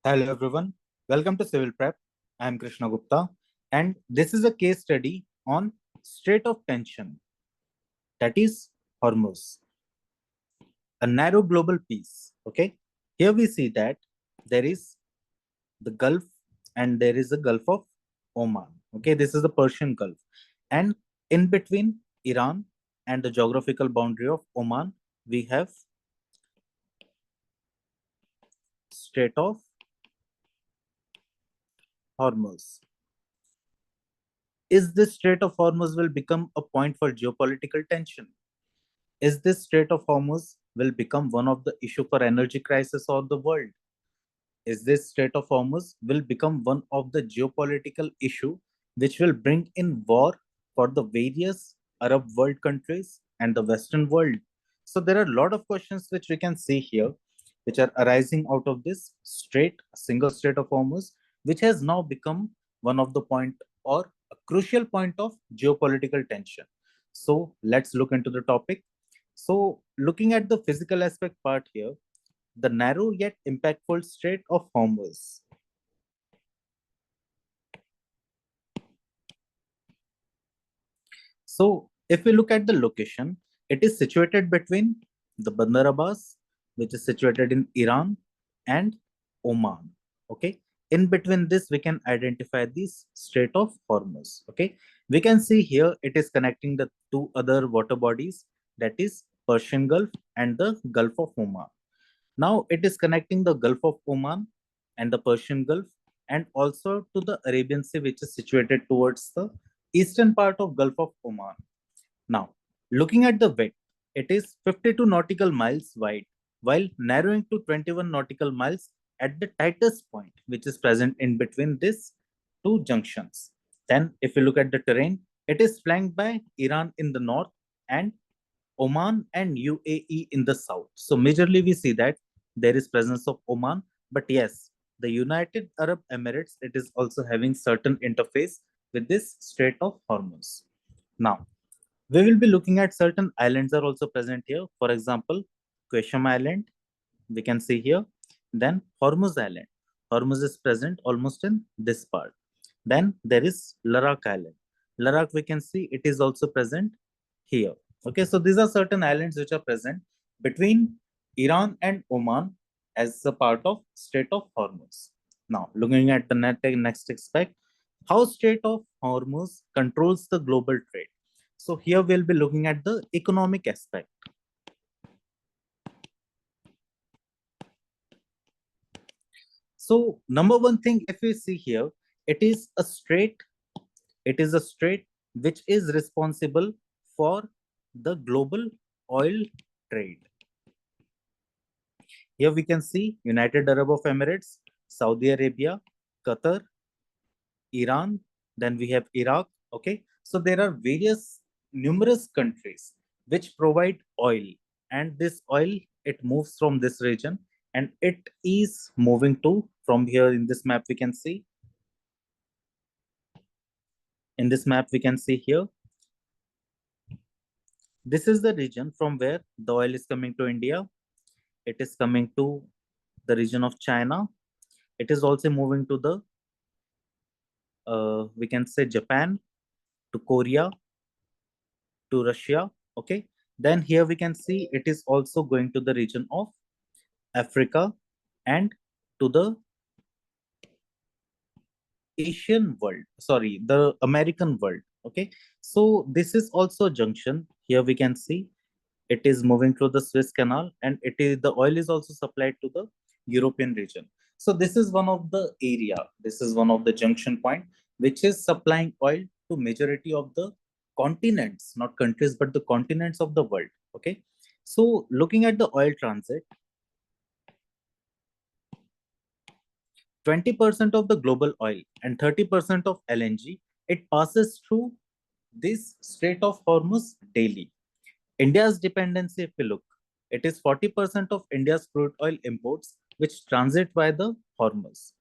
Hello everyone, welcome to CivilPrep. I am Krishna Gupta and this is a case study on Strait of Tension, that is Hormuz, a narrow global peace. Okay, here we see that there is the Gulf and there is the Gulf of Oman. Okay, this is the Persian Gulf, and in between Iran and the geographical boundary of Oman, we have Strait of Hormuz. Is this Strait of Hormuz will become a point for geopolitical tension? Is this Strait of Hormuz will become one of the issue for energy crisis of the world? Is this Strait of Hormuz will become one of the geopolitical issue which will bring in war for the various Arab world countries and the Western world? So there are a lot of questions which we can see here, which are arising out of this single Strait of Hormuz, which has now become one of the point or a crucial point of geopolitical tension. So let's look into the topic. So looking at the physical aspect part here, the narrow yet impactful Strait of Hormuz. So if we look at the location, it is situated between the Bandar Abbas, which is situated in Iran, and Oman. Okay. In between this, we can identify this Strait of Hormuz. Okay. We can see here it is connecting the two other water bodies, that is Persian Gulf and the Gulf of Oman. Now it is connecting the Gulf of Oman and the Persian Gulf and also to the Arabian Sea, which is situated towards the eastern part of Gulf of Oman. Now, looking at the width, it is 52 nautical miles wide, while narrowing to 21 nautical miles at the tightest point, which is present in between these two junctions. Then, if you look at the terrain, it is flanked by Iran in the north and Oman and UAE in the south. So majorly we see that there is presence of Oman, but yes, the United Arab Emirates, it is also having certain interface with this Strait of Hormuz. Now, we will be looking at certain islands are also present here. For example, Quesham Island, we can see here. Then Hormuz Island. Hormuz is present almost in this part. Then there is Larak Island. Larak, we can see it is also present here. Okay, so these are certain islands which are present between Iran and Oman as a part of Strait of Hormuz. Now, looking at the next aspect, how Strait of Hormuz controls the global trade. So here we'll be looking at the economic aspect. So number one thing, if we see here, it is a strait which is responsible for the global oil trade. Here we can see United Arab of Emirates, Saudi Arabia, Qatar, Iran, then we have Iraq. Okay, so there are numerous countries which provide oil, and this oil it moves from this region and it is moving to from here in this map we can see. In this map we can see here. This is the region from where the oil is coming to India. It is coming to the region of China. It is also moving to the we can say Japan, to Korea, to Russia. Okay. Then here we can see it is also going to the region of Africa and to the Asian world, sorry, the American world. Okay. So this is also junction. Here we can see it is moving through the Suez Canal and it is the oil is also supplied to the European region. So this is one of the area. This is one of the junction point which is supplying oil to majority of the continents, not countries, but the continents of the world. Okay. So looking at the oil transit, 20% of the global oil and 30% of LNG, it passes through this Strait of Hormuz daily. India's dependency, if we look, it is 40% of India's crude oil imports which transit by the Hormuz.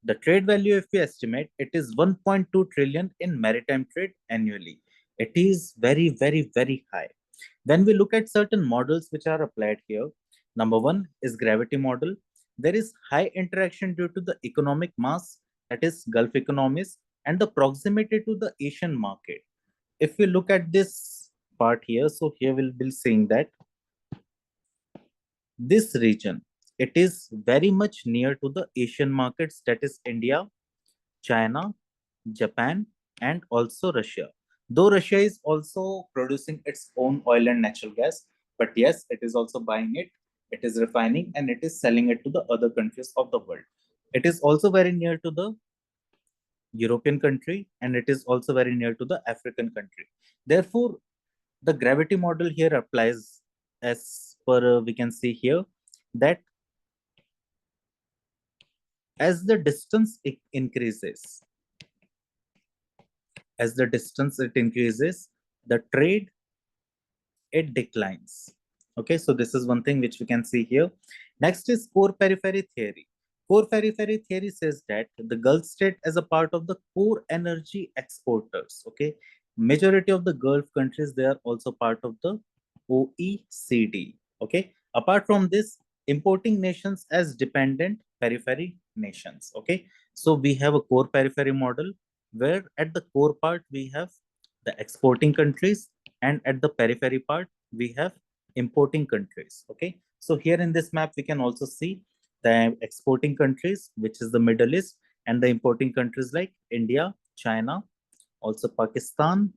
The trade value, if we estimate, it is 1.2 trillion in maritime trade annually. It is very, very, very high. When we look at certain models which are applied here, number one is gravity model. There is high interaction due to the economic mass, that is Gulf economies, and the proximity to the Asian market. If we look at this part here, so here we'll be seeing that this region, it is very much near to the Asian markets, that is India, China, Japan, and also Russia. Though Russia is also producing its own oil and natural gas, but yes, it is also buying it, it is refining, and it is selling it to the other countries of the world. It is also very near to the European country, and it is also very near to the African country. Therefore, the gravity model here applies as per we can see here that as the distance it increases, as the distance it increases, the trade it declines. Okay, so this is one thing which we can see here. Next is core periphery theory. Core periphery theory says that the Gulf state as a part of the core energy exporters. Okay, majority of the Gulf countries they are also part of the OECD. Okay, apart from this, importing nations as dependent periphery nations. Okay, so we have a core periphery model where at the core part we have the exporting countries, and at the periphery part we have importing countries. Okay, so here in this map we can also see the exporting countries, which is the Middle East, and the importing countries like India, China, also Pakistan.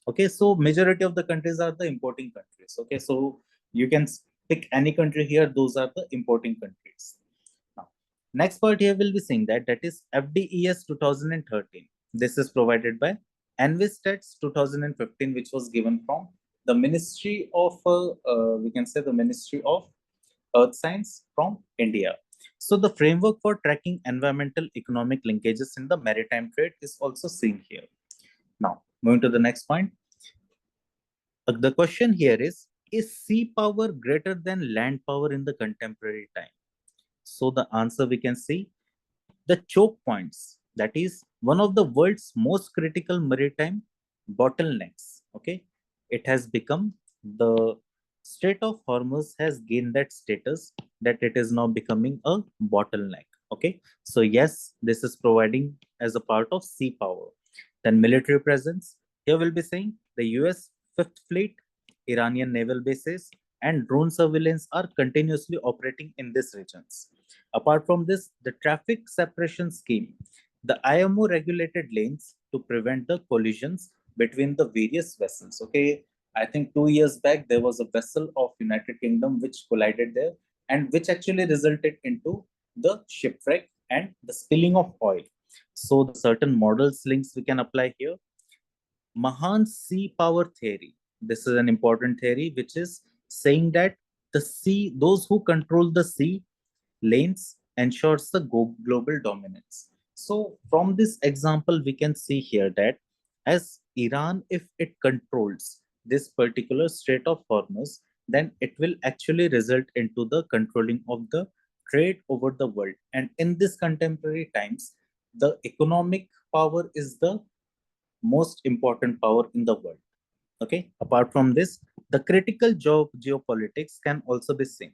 Okay, so majority of the countries are the importing countries. Okay, so you can pick any country here, those are the importing countries. Now, next part here will be seeing that is FDES 2013. This is provided by Envistats 2015, which was given from the Ministry of, we can say the Ministry of Earth Science from India. So the framework for tracking environmental economic linkages in the maritime trade is also seen here. Now, moving to the next point. The question here is sea power greater than land power in the contemporary time? So the answer we can see, the choke points, that is one of the world's most critical maritime bottlenecks. Okay, it has become the Strait of Hormuz has gained that status that it is now becoming a bottleneck. Okay, so yes, this is providing as a part of sea power. Then military presence. Here we'll be saying the US Fifth Fleet, Iranian naval bases, and drone surveillance are continuously operating in these regions. Apart from this, the traffic separation scheme, the IMO regulated lanes to prevent the collisions between the various vessels. Okay, I think 2 years back there was a vessel of United Kingdom which collided there, and which actually resulted into the shipwreck and the spilling of oil. So the certain models links we can apply here. Mahan's sea power theory. This is an important theory which is saying that the sea, those who control the sea lanes ensures the global dominance. So from this example, we can see here that as Iran, if it controls this particular Strait of Hormuz, then it will actually result into the controlling of the trade over the world. And in this contemporary times, the economic power is the most important power in the world. Okay. Apart from this, the critical geopolitics can also be seen.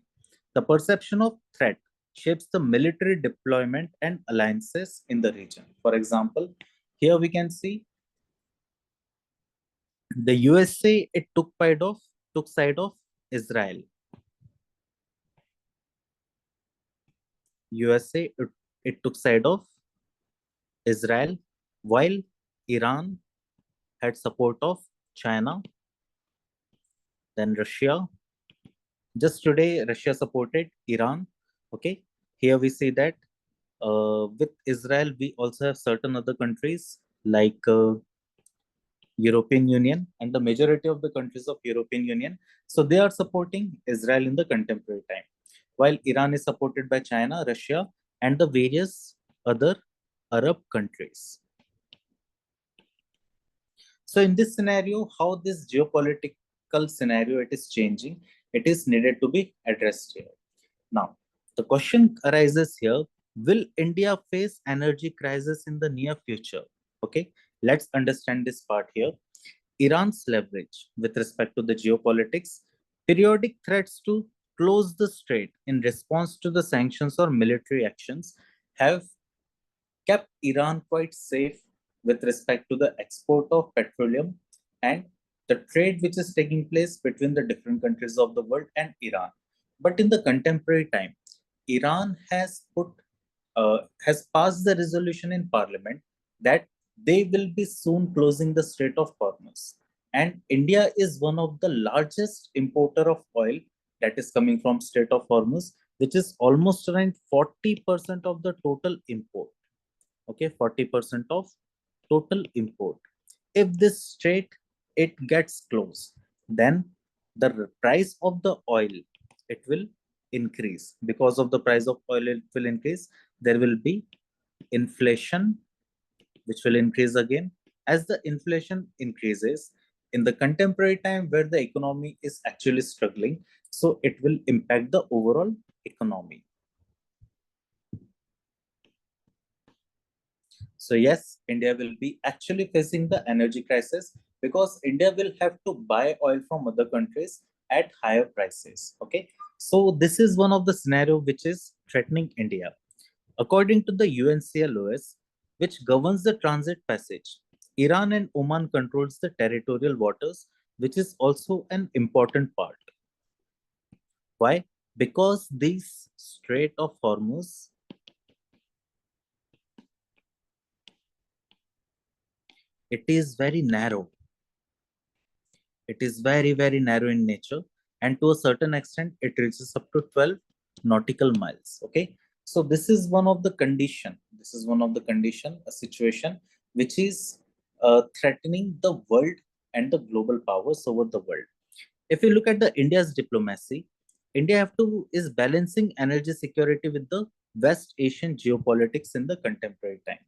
The perception of threat shapes the military deployment and alliances in the region. For example, here we can see the USA it took side of Israel. USA it took side of Israel, while Iran had support of China, then Russia. Just today, Russia supported Iran. Okay, here we see that with Israel, we also have certain other countries like European Union and the majority of the countries of European Union. So they are supporting Israel in the contemporary time, while Iran is supported by China, Russia, and the various other Arab countries. So in this scenario, how this geopolitical scenario it is changing, it is needed to be addressed here. Now, the question arises here, will India face energy crisis in the near future? Okay, let's understand this part here. Iran's leverage with respect to the geopolitics, periodic threats to close the strait in response to the sanctions or military actions have kept Iran quite safe with respect to the export of petroleum and the trade which is taking place between the different countries of the world and Iran. But in the contemporary time, Iran has passed the resolution in parliament that they will be soon closing the Strait of Hormuz. And India is one of the largest importer of oil that is coming from Strait of Hormuz, which is almost around 40% of the total import. Okay, 40% of total import. If this strait it gets closed, then the price of the oil it will increase. Because of the price of oil it will increase, there will be inflation which will increase again. As the inflation increases in the contemporary time where the economy is actually struggling, so it will impact the overall economy. So yes, India will be actually facing the energy crisis because India will have to buy oil from other countries at higher prices. Okay, so this is one of the scenario which is threatening India. According to the UNCLOS, which governs the transit passage, Iran and Oman controls the territorial waters, which is also an important part. Why? Because this Strait of Hormuz, it is very narrow. It is very, very narrow in nature, and to a certain extent, it reaches up to 12 nautical miles. Okay, so this is one of the condition. This is one of the condition, a situation which is threatening the world and the global powers over the world. If you look at the India's diplomacy, India have to is balancing energy security with the West Asian geopolitics in the contemporary time.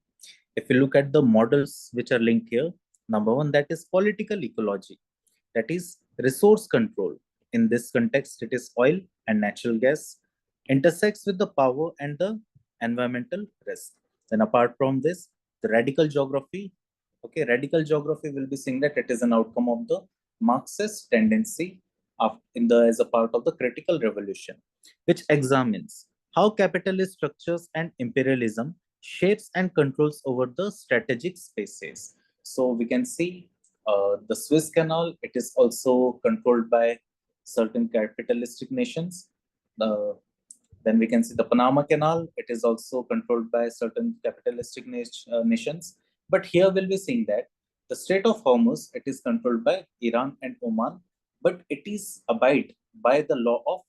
If you look at the models which are linked here, number one, that is political ecology, that is resource control. In this context, it is oil and natural gas, intersects with the power and the environmental risk. Then apart from this, the radical geography, okay, radical geography will be saying that it is an outcome of the Marxist tendency of in the as a part of the critical revolution, which examines how capitalist structures and imperialism shapes and controls over the strategic spaces. So we can see the Suez Canal, it is also controlled by certain capitalistic nations. Then we can see the Panama Canal, it is also controlled by certain capitalistic nations. But here we'll be seeing that the Strait of Hormuz, it is controlled by Iran and Oman, but it is abide by the law of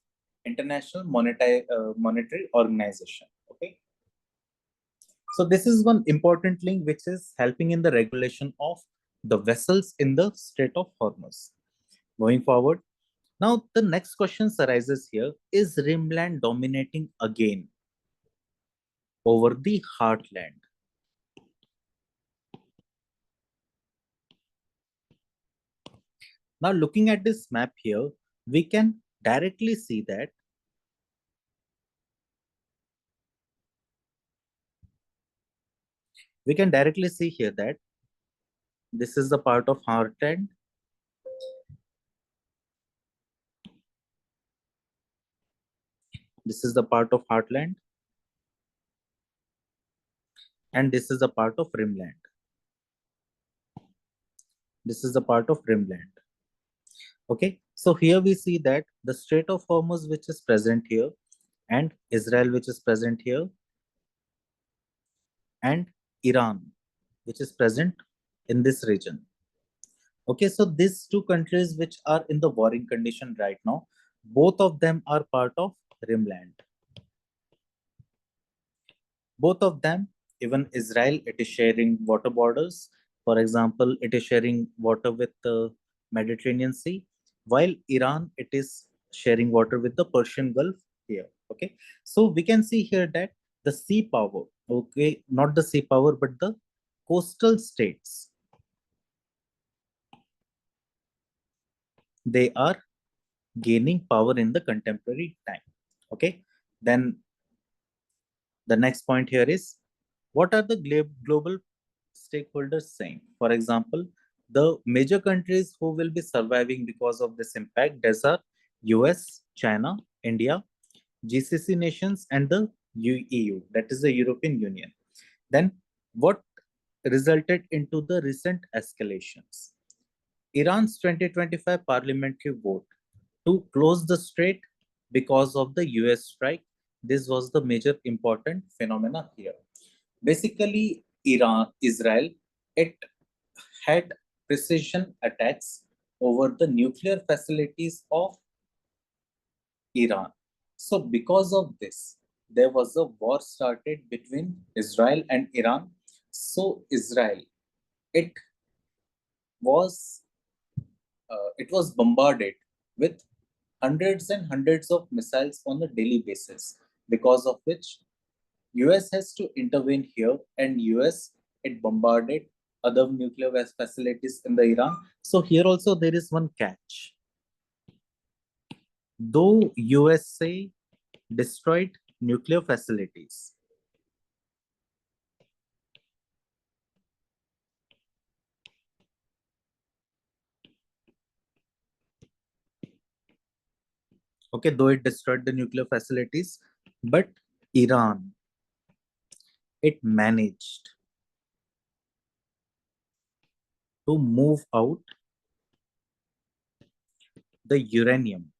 International Monetary Organization. Okay. So this is one important link which is helping in the regulation of the vessels in the Strait of Hormuz. Moving forward, now the next question arises here, is rimland dominating again over the heartland? Now looking at this map here, we can directly see that this is the part of heartland. This is the part of heartland. And this is the part of rimland. This is the part of rimland. Okay, so here we see that the Strait of Hormuz, which is present here, and Israel, which is present here, and Iran, which is present in this region. Okay, so these two countries which are in the warring condition right now, both of them are part of rimland. Both of them, even Israel, it is sharing water borders. For example, it is sharing water with the Mediterranean Sea, while Iran, it is sharing water with the Persian Gulf here. Okay, so we can see here that the sea power, okay, not the sea power, but the coastal states, they are gaining power in the contemporary time. Okay, then the next point here is, what are the global stakeholders saying? For example, the major countries who will be surviving because of this impact, these are US, China, India, GCC nations, and the EU, that is the European Union. Then, what resulted into the recent escalations? Iran's 2025 parliamentary vote to close the strait because of the US strike. This was the major important phenomena here. Basically, Israel, it had precision attacks over the nuclear facilities of Iran. So, because of this, there was a war started between Israel and Iran. So, Israel, it was it was bombarded with hundreds and hundreds of missiles on a daily basis, because of which US has to intervene here, and US, it bombarded other nuclear facilities in the Iran. So here also there is one catch. Though USA destroyed nuclear facilities, okay, though it destroyed the nuclear facilities, but Iran, it managed to move out the uranium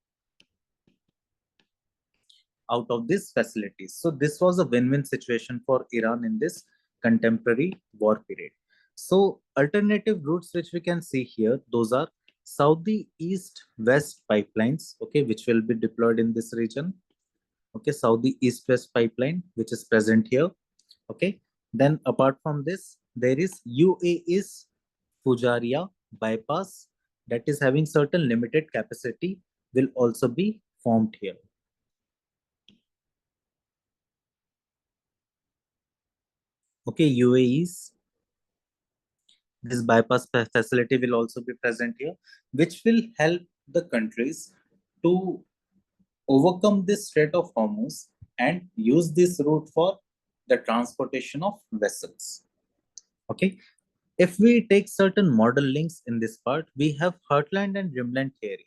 out of these facilities. So this was a win-win situation for Iran in this contemporary war period. So alternative routes which we can see here, those are Saudi East-West pipelines, okay, which will be deployed in this region. Okay, Saudi East-West pipeline, which is present here. Okay, then apart from this, there is UAE's Fujairah bypass that is having certain limited capacity, will also be formed here. Okay, UAE's this bypass facility will also be present here, which will help the countries to overcome this Strait of Hormuz and use this route for the transportation of vessels. Okay, if we take certain model links in this part, we have heartland and rimland theory.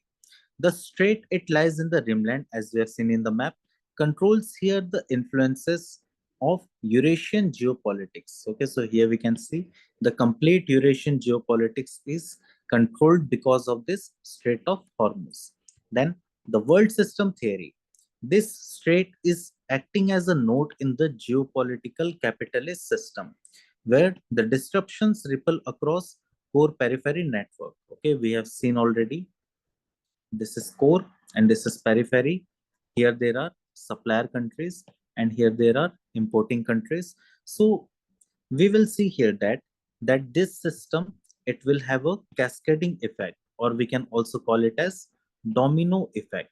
The strait, it lies in the rimland, as we have seen in the map, controls here the influences of Eurasian geopolitics. Okay, so here we can see the complete Eurasian geopolitics is controlled because of this Strait of Hormuz. Then the world system theory. This strait is acting as a node in the geopolitical capitalist system, where the disruptions ripple across core periphery network. Okay, we have seen already this is core and this is periphery. Here there are supplier countries and here there are importing countries. So we will see here that this system, it will have a cascading effect, or we can also call it as domino effect.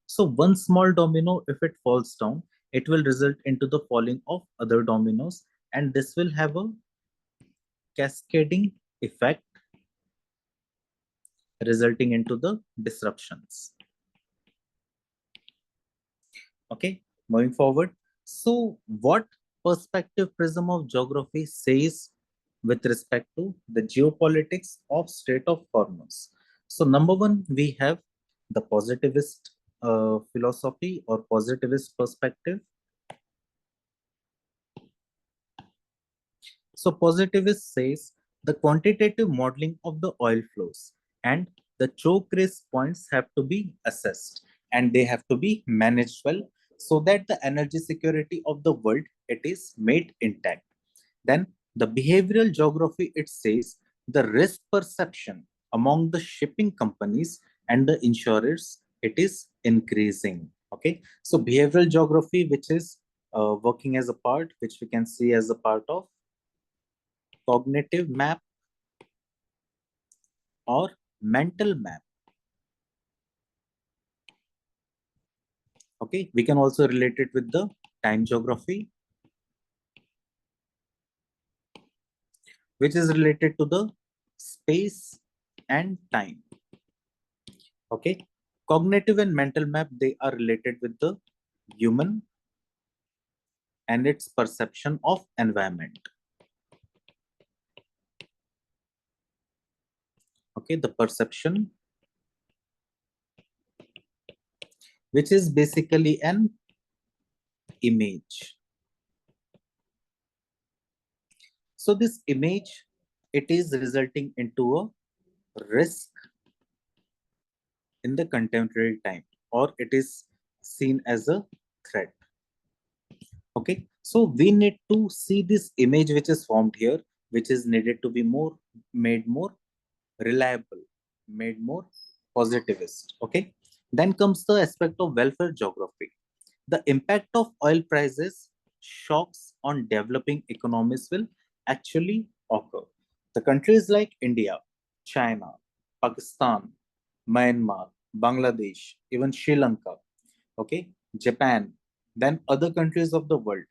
So one small domino, if it falls down, it will result into the falling of other dominoes, and this will have a cascading effect resulting into the disruptions. Okay, moving forward. So, what perspective prism of geography says with respect to the geopolitics of Strait of Hormuz? So, number one, we have the positivist philosophy or positivist perspective. So, positivist says the quantitative modeling of the oil flows and the choke risk points have to be assessed and they have to be managed well, so that the energy security of the world, it is made intact. Then the behavioral geography, it says the risk perception among the shipping companies and the insurers, it is increasing. Okay, so behavioral geography, which is working as a part, which we can see as a part of cognitive map or mental map. Okay, we can also relate it with the time geography, which is related to the space and time. Okay, cognitive and mental map, they are related with the human and its perception of environment. Okay, the perception which is basically an image. So this image, it is resulting into a risk in the contemporary time, or it is seen as a threat. Okay, so we need to see this image which is formed here, which is needed to be made more reliable, made more positivist. Okay, then comes the aspect of welfare geography. The impact of oil prices shocks on developing economies will actually occur. The countries like India, China, Pakistan, Myanmar, Bangladesh, even Sri Lanka, okay, Japan, then other countries of the world,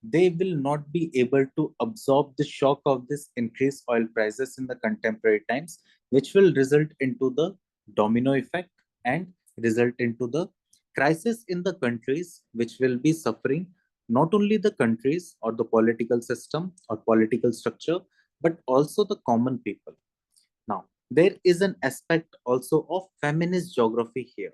they will not be able to absorb the shock of this increased oil prices in the contemporary times, which will result into the domino effect and result into the crisis in the countries which will be suffering, not only the countries or the political system or political structure, but also the common people. Now, there is an aspect also of feminist geography here.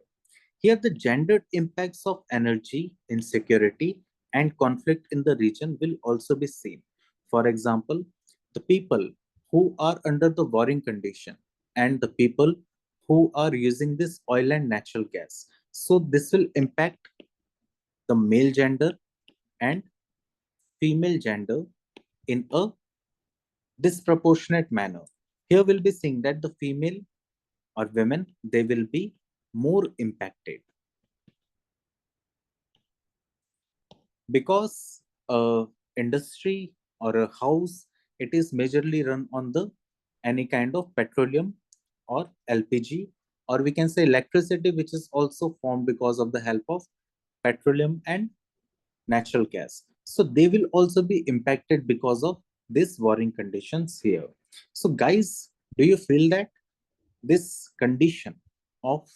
Here, the gendered impacts of energy insecurity and conflict in the region will also be seen. For example, the people who are under the warring condition and the people who are using this oil and natural gas. So, this will impact the male gender and female gender in a disproportionate manner. Here, we'll be seeing that the female or women, they will be more impacted because industry or a house, it is majorly run on the any kind of petroleum or LPG, or we can say electricity, which is also formed because of the help of petroleum and natural gas. So they will also be impacted because of these warring conditions here. So guys, do you feel that this condition of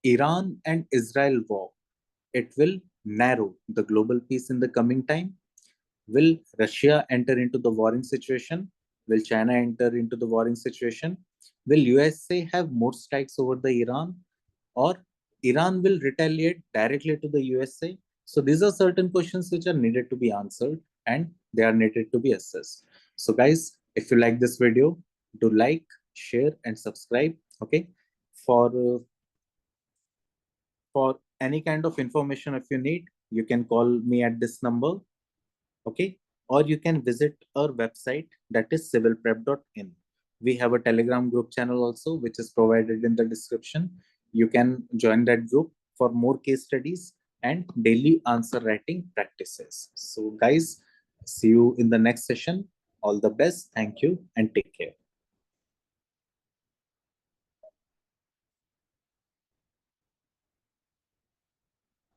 Iran and Israel war, it will narrow the global peace in the coming time? Will Russia enter into the warring situation? Will China enter into the warring situation? Will USA have more strikes over the Iran? Or Iran will retaliate directly to the USA? So these are certain questions which are needed to be answered and they are needed to be assessed. So guys, if you like this video, do like, share and subscribe. Okay. For for any kind of information, if you need, you can call me at this number. Okay, or you can visit our website, that is civilprep.in. We have a Telegram group channel also, which is provided in the description. You can join that group for more case studies and daily answer writing practices. So guys, see you in the next session. All the best. Thank you and take care.